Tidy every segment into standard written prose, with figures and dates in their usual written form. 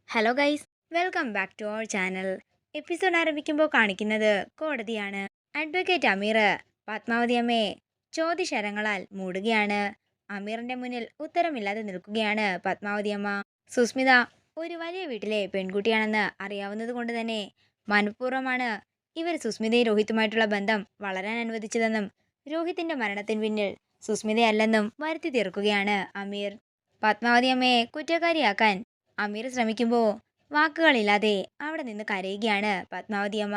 Hello guys, welcome back to our channel. Episode ആരംഭിക്കുമ്പോൾ കാണിക്കുന്നത് കോടതിയാണ്. അഡ്വക്കേറ്റ് അമീർ പത്മാവതി അമ്മയെ ചോദ്യശരങ്ങളാൽ മൂടുകയാണ്. അമീറിന്റെ മുന്നിൽ ഉത്തരമില്ലാതെ നിൽക്കുകയാണ് പത്മാവതി അമ്മ. സുസ്മിത ഒരു വലിയ വീട്ടിലെ പെൺകുട്ടിയാണെന്ന് അറിയാവുന്നത് കൊണ്ട് തന്നെ മനഃപൂർവ്വമാണ് ഇവർ സുസ്മിതയും രോഹിത്തുമായിട്ടുള്ള ബന്ധം വളരാൻ അനുവദിച്ചതെന്നും രോഹിത്തിന്റെ മരണത്തിന് പിന്നിൽ സുസ്മിതയല്ലെന്നും വരുത്തി തീർക്കുകയാണ് അമീർ. പത്മാവതി അമ്മയെ കുറ്റക്കാരിയാക്കാൻ അമീർ ശ്രമിക്കുമ്പോൾ വാക്കുകളില്ലാതെ അവിടെ നിന്ന് കരയുകയാണ് പത്മാവതി അമ്മ.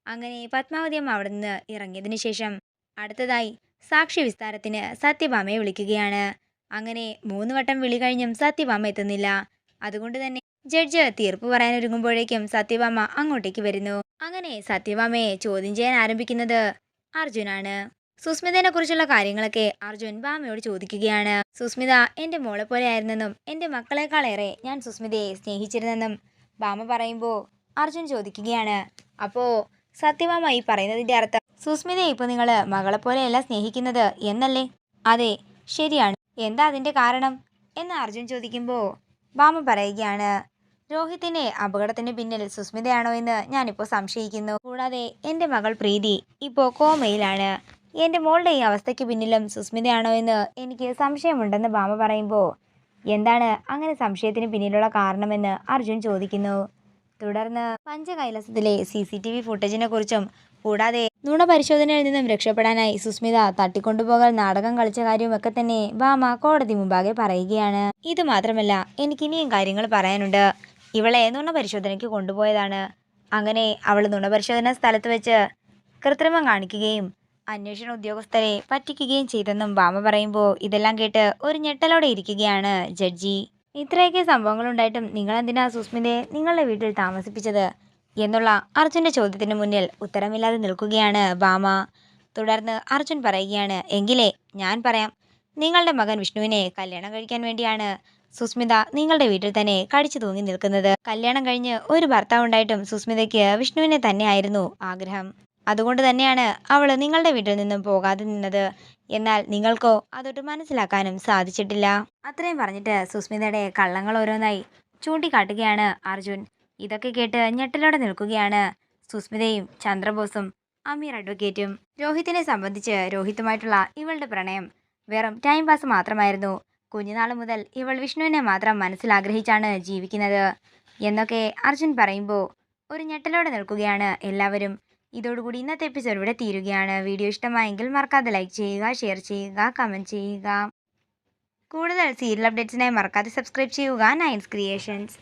അങ്ങനെ പത്മാവതി അമ്മ അവിടെ നിന്ന് ഇറങ്ങിയതിനു ശേഷം അടുത്തതായി സാക്ഷി വിസ്താരത്തിന് സത്യഭാമയെ വിളിക്കുകയാണ്. അങ്ങനെ 3 വട്ടം വിളി കഴിഞ്ഞും സത്യഭാമ എത്തുന്നില്ല. അതുകൊണ്ട് തന്നെ ജഡ്ജ് തീർപ്പ് പറയാനൊരുങ്ങുമ്പോഴേക്കും സത്യഭാമ അങ്ങോട്ടേക്ക് വരുന്നു. അങ്ങനെ സത്യഭാമയെ ചോദ്യം ചെയ്യാൻ ആരംഭിക്കുന്നത് അർജുനാണ്. സുസ്മിതനെ കുറിച്ചുള്ള കാര്യങ്ങളൊക്കെ അർജുൻ ഭാമയോട് ചോദിക്കുകയാണ്. സുസ്മിത എൻ്റെ മോളെ പോലെ ആയിരുന്നെന്നും എൻ്റെ മക്കളെക്കാളേറെ ഞാൻ സുസ്മിതയെ സ്നേഹിച്ചിരുന്നെന്നും ഭാമ പറയുമ്പോൾ അർജുൻ ചോദിക്കുകയാണ്, അപ്പോൾ സത്യഭാമ ഈ പറയുന്നതിൻ്റെ അർത്ഥം സുസ്മിതയെ ഇപ്പോൾ നിങ്ങൾ മകളെ പോലെയല്ല സ്നേഹിക്കുന്നത് എന്നല്ലേ? അതെ, ശരിയാണ്. എന്താ അതിൻ്റെ കാരണം എന്ന് അർജുൻ ചോദിക്കുമ്പോൾ ഭാമ പറയുകയാണ്, രോഹിത്തിന്റെ അപകടത്തിന് പിന്നിൽ സുസ്മിതയാണോ എന്ന് ഞാനിപ്പോൾ സംശയിക്കുന്നു. കൂടാതെ എൻ്റെ മകൾ പ്രീതി ഇപ്പോൾ കോമയിലാണ്. എൻ്റെ മോളുടെ ഈ അവസ്ഥയ്ക്ക് പിന്നിലും സുസ്മിതയാണോ എന്ന് എനിക്ക് സംശയമുണ്ടെന്ന് ഭാമ പറയുമ്പോൾ എന്താണ് അങ്ങനെ സംശയത്തിന് പിന്നിലുള്ള കാരണമെന്ന് അർജുൻ ചോദിക്കുന്നു. തുടർന്ന് പഞ്ചകൈലാസത്തിലെ CCTV ഫുട്ടേജിനെ കുറിച്ചും കൂടാതെ നുണപരിശോധനയിൽ നിന്നും രക്ഷപ്പെടാനായി സുസ്മിത തട്ടിക്കൊണ്ടുപോകൽ നാടകം കളിച്ച കാര്യമൊക്കെ തന്നെ ഭാമ കോടതി മുമ്പാകെ പറയുകയാണ്. ഇത് മാത്രമല്ല, എനിക്കിനിയും കാര്യങ്ങൾ പറയാനുണ്ട്. ഇവളെ നുണപരിശോധനയ്ക്ക് കൊണ്ടുപോയതാണ്. അങ്ങനെ അവൾ നുണപരിശോധന സ്ഥലത്ത് വെച്ച് കൃത്രിമം കാണിക്കുകയും അന്വേഷണ ഉദ്യോഗസ്ഥരെ പറ്റിക്കുകയും ചെയ്തെന്നും ഭാമ പറയുമ്പോൾ ഇതെല്ലാം കേട്ട് ഒരു ഞെട്ടലോടെ ഇരിക്കുകയാണ് ജഡ്ജി. ഇത്രയൊക്കെ സംഭവങ്ങളുണ്ടായിട്ടും നിങ്ങളെന്തിനാ സുസ്മിതയെ നിങ്ങളുടെ വീട്ടിൽ താമസിപ്പിച്ചത് എന്നുള്ള അർജുന്റെ ചോദ്യത്തിന് മുന്നിൽ ഉത്തരമില്ലാതെ നിൽക്കുകയാണ് ഭാമ. തുടർന്ന് അർജുൻ പറയുകയാണ്, എങ്കിലേ ഞാൻ പറയാം. നിങ്ങളുടെ മകൻ വിഷ്ണുവിനെ കല്യാണം കഴിക്കാൻ വേണ്ടിയാണ് സുസ്മിത നിങ്ങളുടെ വീട്ടിൽ തന്നെ കടിച്ചു തൂങ്ങി നിൽക്കുന്നത്. കല്യാണം കഴിഞ്ഞ് ഒരു ഭർത്താവ് ഉണ്ടായിട്ടും സുസ്മിതയ്ക്ക് വിഷ്ണുവിനെ തന്നെയായിരുന്നു ആഗ്രഹം. അതുകൊണ്ട് തന്നെയാണ് അവൾ നിങ്ങളുടെ വീട്ടിൽ നിന്നും പോകാതെ നിന്നത്. എന്നാൽ നിങ്ങൾക്കോ അതൊട്ട് മനസ്സിലാക്കാനും സാധിച്ചിട്ടില്ല. അത്രയും പറഞ്ഞിട്ട് സുസ്മിതയുടെ കള്ളങ്ങൾ ഓരോന്നായി ചൂണ്ടിക്കാട്ടുകയാണ് അർജുൻ. ഇതൊക്കെ കേട്ട് ഞെട്ടലോടെ നിൽക്കുകയാണ് സുസ്മിതയും ചന്ദ്രബോസും അമീർ അഡ്വക്കേറ്റും. രോഹിത്തിനെ സംബന്ധിച്ച് രോഹിത്തുമായിട്ടുള്ള ഇവളുടെ പ്രണയം വെറും ടൈം പാസ് മാത്രമായിരുന്നു. കുഞ്ഞുനാൾ മുതൽ ഇവൾ വിഷ്ണുവിനെ മാത്രം മനസ്സിലാഗ്രഹിച്ചാണ് ജീവിക്കുന്നത് എന്നൊക്കെ അർജുൻ പറയുമ്പോൾ ഒരു ഞെട്ടലോടെ നിൽക്കുകയാണ് എല്ലാവരും. ഇതോടുകൂടി ഇന്നത്തെ എപ്പിസോഡ് ഇവിടെ തീരുകയാണ്. വീഡിയോ ഇഷ്ടമായെങ്കിൽ മറക്കാതെ ലൈക്ക് ചെയ്യുക, ഷെയർ ചെയ്യുക, കമൻറ്റ് ചെയ്യുക. കൂടുതൽ സീരിയൽ അപ്ഡേറ്റ്സിനായി മറക്കാതെ സബ്സ്ക്രൈബ് ചെയ്യുക നയൻസ് ക്രിയേഷൻസ്.